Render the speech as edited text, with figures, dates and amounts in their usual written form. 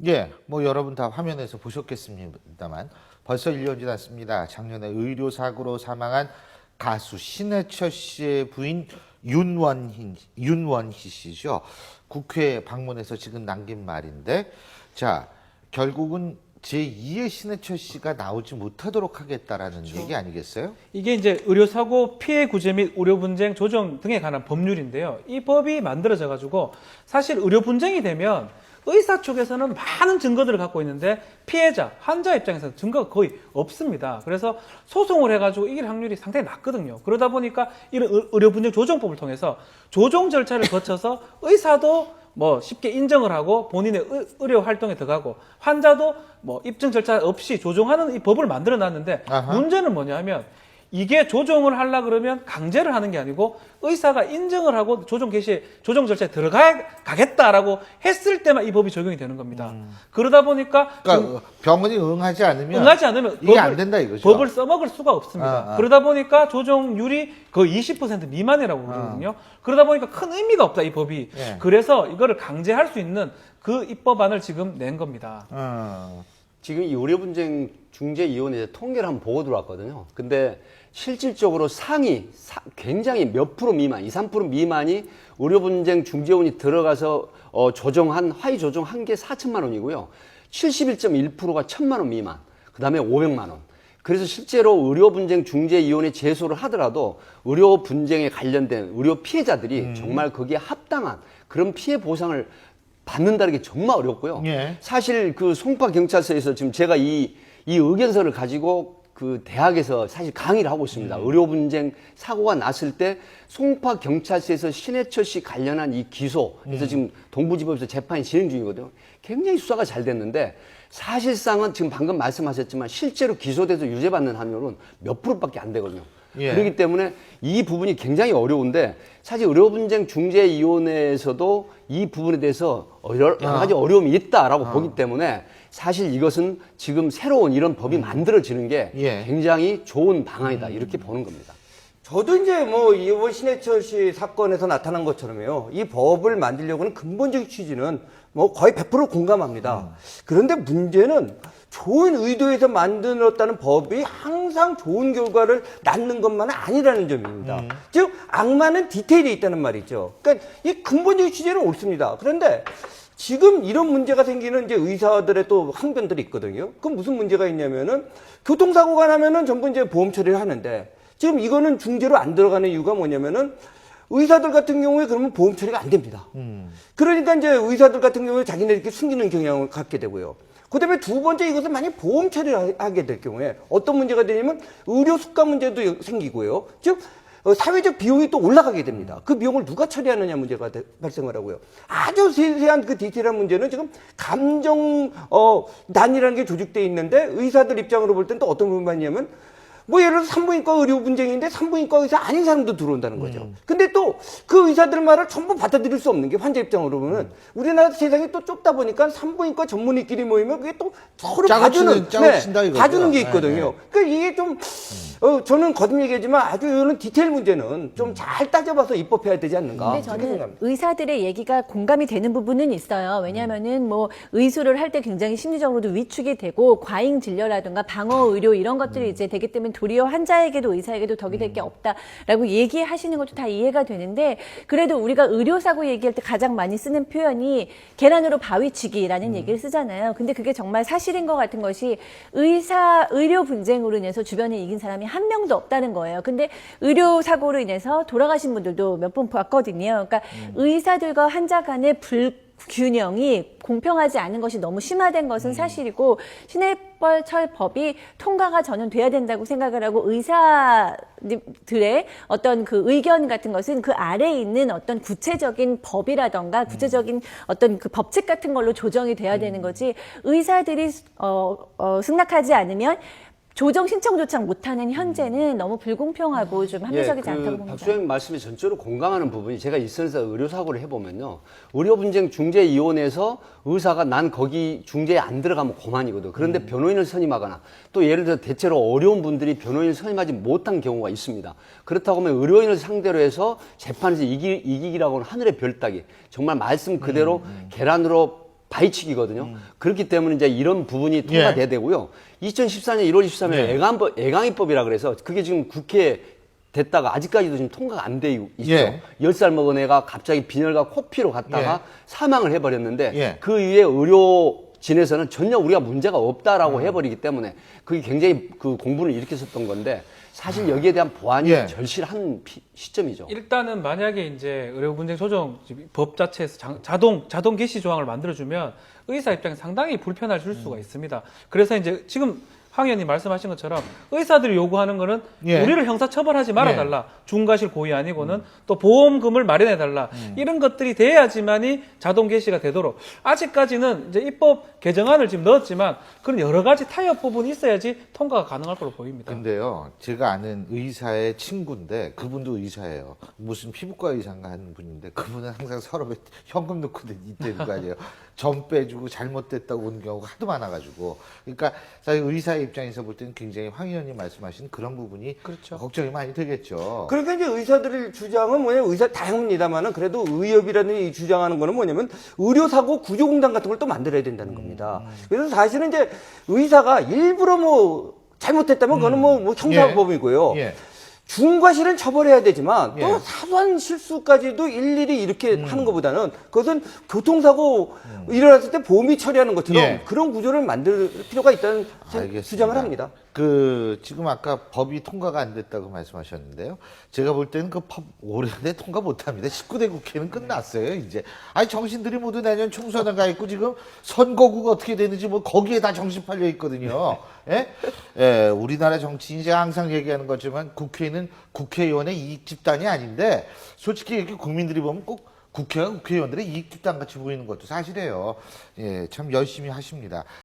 예, 뭐 여러분 다 화면에서 보셨겠습니다만 벌써 1년 지났습니다. 작년에 의료사고로 사망한 가수 신해철 씨의 부인 윤원희 씨죠. 국회에 방문해서 지금 남긴 말인데, 자, 결국은 제2의 신해철 씨가 나오지 못하도록 하겠다라는 얘기 아니겠어요? 이게 이제 의료사고 피해 구제 및 의료 분쟁 조정 등에 관한 법률인데요. 이 법이 만들어져 가지고 사실 의료 분쟁이 되면 의사 쪽에서는 많은 증거들을 갖고 있는데 피해자, 환자 입장에서는 증거가 거의 없습니다. 그래서 소송을 해가지고 이길 확률이 상당히 낮거든요. 그러다 보니까 이런 의료 분쟁 조정법을 통해서 조정 절차를 거쳐서 의사도 뭐 쉽게 인정을 하고 본인의 의료 활동에 들어가고 환자도 뭐 입증 절차 없이 조정하는 이 법을 만들어 놨는데 문제는 뭐냐 하면 이게 조정을 하려 그러면 강제를 하는 게 아니고 의사가 인정을 하고 조정 개시에 조정 절차에 들어가겠다라고 했을 때만 이 법이 적용이 되는 겁니다. 그러다 보니까 그러니까 병원이 응하지 않으면 이게 법을, 안 된다 이거죠. 법을 써먹을 수가 없습니다. 그러다 보니까 조정률이 거의 20% 미만이라고 그러거든요. 그러다 보니까 큰 의미가 없다 이 법이. 예. 그래서 이거를 강제할 수 있는 그 입법안을 지금 낸 겁니다. 지금 이 의료 분쟁 중재위원회에서 통계를 한번 보고 들어왔거든요. 근데 실질적으로 굉장히 몇 프로 미만, 2, 3% 미만이 의료 분쟁 중재원이 들어가서 조정한 화의 조정 한 개 4천만 원이고요. 71.1%가 1,000만 원 미만. 그다음에 500만 원. 그래서 실제로 의료 분쟁 중재위원회 제소를 하더라도 의료 분쟁에 관련된 의료 피해자들이 정말 거기에 합당한 그런 피해 보상을 받는다는 게 정말 어렵고요. 예. 사실 그 송파 경찰서에서 지금 제가 이 의견서를 가지고 그 대학에서 사실 강의를 하고 있습니다. 의료 분쟁 사고가 났을 때 송파 경찰서에서 신해철 씨 관련한 이 기소, 그래서 지금 동부지법에서 재판이 진행 중이거든요. 굉장히 수사가 잘 됐는데 사실상은 지금 방금 말씀하셨지만 실제로 기소돼서 유죄받는 확률은 몇 프로밖에 안 되거든요. 예. 그렇기 때문에 이 부분이 굉장히 어려운데 사실 의료분쟁 중재위원회에서도 이 부분에 대해서 여러 가지 어려움이 있다라고 보기 때문에 사실 이것은 지금 새로운 이런 법이 만들어지는 게 예. 굉장히 좋은 방안이다 이렇게 보는 겁니다. 저도 이제 뭐 이번 신해철 씨 사건에서 나타난 것처럼요. 이 법을 만들려고 하는 근본적인 취지는 뭐 거의 100% 공감합니다. 그런데 문제는 좋은 의도에서 만들었다는 법이 항상 좋은 결과를 낳는 것만은 아니라는 점입니다. 즉 악마는 디테일에 있다는 말이죠. 그러니까 이 근본적인 취지는 옳습니다. 그런데 지금 이런 문제가 생기는 이제 의사들의 또 항변들이 있거든요. 그럼 무슨 문제가 있냐면은 교통사고가 나면은 전부 이제 보험 처리를 하는데 지금 이거는 중재로 안 들어가는 이유가 뭐냐면은 의사들 같은 경우에 그러면 보험 처리가 안 됩니다. 그러니까 이제 의사들 같은 경우에 자기네들이 이렇게 숨기는 경향을 갖게 되고요. 그 다음에 두 번째 이것을 만약 보험 처리를 하게 될 경우에 어떤 문제가 되냐면 의료 수가 문제도 생기고요. 즉, 사회적 비용이 또 올라가게 됩니다. 그 비용을 누가 처리하느냐 문제가 발생을 하고요. 아주 세세한 그 디테일한 문제는 지금 난이라는 게 조직되어 있는데 의사들 입장으로 볼 땐 또 어떤 부분이 있냐면 뭐 예를 들어서 산부인과 의료 분쟁인데 산부인과 의사 아닌 사람도 들어온다는 거죠. 근데 또 그 의사들 말을 전부 받아들일 수 없는 게 환자 입장으로 보면 우리나라 세상이 또 좁다 보니까 산부인과 전문의끼리 모이면 그게 또 서로 봐주는 봐주는 게 있거든요. 그러니까 이게 좀 저는 거듭 얘기하지만 아주 이런 디테일 문제는 좀 잘 따져봐서 입법해야 되지 않는가. 근데 저는 의사들의 얘기가 공감이 되는 부분은 있어요. 왜냐하면은 뭐 의술을 할 때 굉장히 심리적으로도 위축이 되고 과잉 진료라든가 방어 의료 이런 것들이 이제 되기 때문에 도리어 환자에게도 의사에게도 덕이 될 게 없다라고 얘기하시는 것도 다 이해가 되는데 그래도 우리가 의료사고 얘기할 때 가장 많이 쓰는 표현이 계란으로 바위치기라는 얘기를 쓰잖아요. 근데 그게 정말 사실인 것 같은 것이 의료 분쟁으로 인해서 주변에 이긴 사람이 한 명도 없다는 거예요. 근데 의료사고로 인해서 돌아가신 분들도 몇 분 봤거든요. 그러니까 의사들과 환자 간의 균형이 공평하지 않은 것이 너무 심화된 것은 사실이고 신해철 법이 통과가 저는 돼야 된다고 생각을 하고 의사들의 어떤 그 의견 같은 것은 그 아래에 있는 어떤 구체적인 법이라던가 구체적인 어떤 그 법칙 같은 걸로 조정이 돼야 되는 거지 의사들이 승낙하지 않으면 조정 신청조차 못하는 현재는 너무 불공평하고 좀 합리적이지 않다고 봅니다. 박 소장님 말씀에 전적으로 공감하는 부분이 제가 일선에서 의료사고를 해보면요. 의료분쟁 중재위원회에서 의사가 난 거기 중재에 안 들어가면 고만이거든. 그런데 변호인을 선임하거나 또 예를 들어 대체로 어려운 분들이 변호인을 선임하지 못한 경우가 있습니다. 그렇다고 하면 의료인을 상대로 해서 재판에서 이기기라고는 하늘의 별 따기. 정말 말씀 그대로 계란으로 바위치기거든요. 그렇기 때문에 이제 이런 부분이 통과돼야 되고요. 2014년 1월 23일 예. 애강이법이라 그래서 그게 지금 국회에 됐다가 아직까지도 지금 통과가 안 돼 있죠. 예. 10살 먹은 애가 갑자기 빈혈과 코피로 갔다가 사망을 해버렸는데 예. 그 이후에 의료진에서는 전혀 우리가 문제가 없다라고 해버리기 때문에 그게 굉장히 그 공분을 일으켰었던 건데 사실 여기에 대한 보완이 예. 절실한 시점이죠. 일단은 만약에 이제 의료 분쟁 조정 법 자체에서 자동 개시 조항을 만들어주면 의사 입장에 상당히 불편할 수가 있습니다. 그래서 이제 지금 황 의원님 말씀하신 것처럼 의사들이 요구하는 거는 예. 우리를 형사 처벌하지 말아달라. 중과실 고의 아니고는 또 보험금을 마련해달라. 이런 것들이 돼야지만이 자동 개시가 되도록 아직까지는 이제 입법 개정안을 지금 넣었지만 그런 여러 가지 타협 부분이 있어야지 통과가 가능할 걸로 보입니다. 근데요, 제가 아는 의사의 친구인데 그분도 의사예요. 무슨 피부과 의사인가 하는 분인데 그분은 항상 서랍에 현금 넣고 있다는 거 아니에요. 점 빼주고 잘못됐다고 온 경우가 하도 많아가지고. 그러니까 사실 의사의 입장에서 볼 때는 굉장히 황 의원님 말씀하신 그런 부분이 그렇죠. 걱정이 많이 되겠죠. 그러니까 이제 의사들의 주장은 뭐냐면 의사 다양합니다만은 그래도 의협이라는 이 주장하는 거는 뭐냐면 의료사고 구조공단 같은 걸 또 만들어야 된다는 겁니다. 그래서 사실은 이제 의사가 일부러 뭐 잘못했다면 그거는 뭐 형사법이고요. 예. 중과실은 처벌해야 되지만 또 예. 사소한 실수까지도 일일이 이렇게 하는 것보다는 그것은 교통사고 일어났을 때 보험이 처리하는 것처럼 예. 그런 구조를 만들 필요가 있다는 알겠습니다. 주장을 합니다. 지금 아까 법이 통과가 안 됐다고 말씀하셨는데요. 제가 볼 때는 그 법 올해 통과 못 합니다. 19대 국회는 끝났어요, 이제. 아니, 정신들이 모두 내년 총선에 가 있고 지금 선거구가 어떻게 되는지 뭐 거기에 다 정신 팔려 있거든요. 예? 예, 우리나라 정치인이 제가 항상 얘기하는 거지만 국회는 국회의원의 이익 집단이 아닌데 솔직히 이렇게 국민들이 보면 꼭 국회가 국회의원들의 이익 집단 같이 보이는 것도 사실이에요. 예, 참 열심히 하십니다.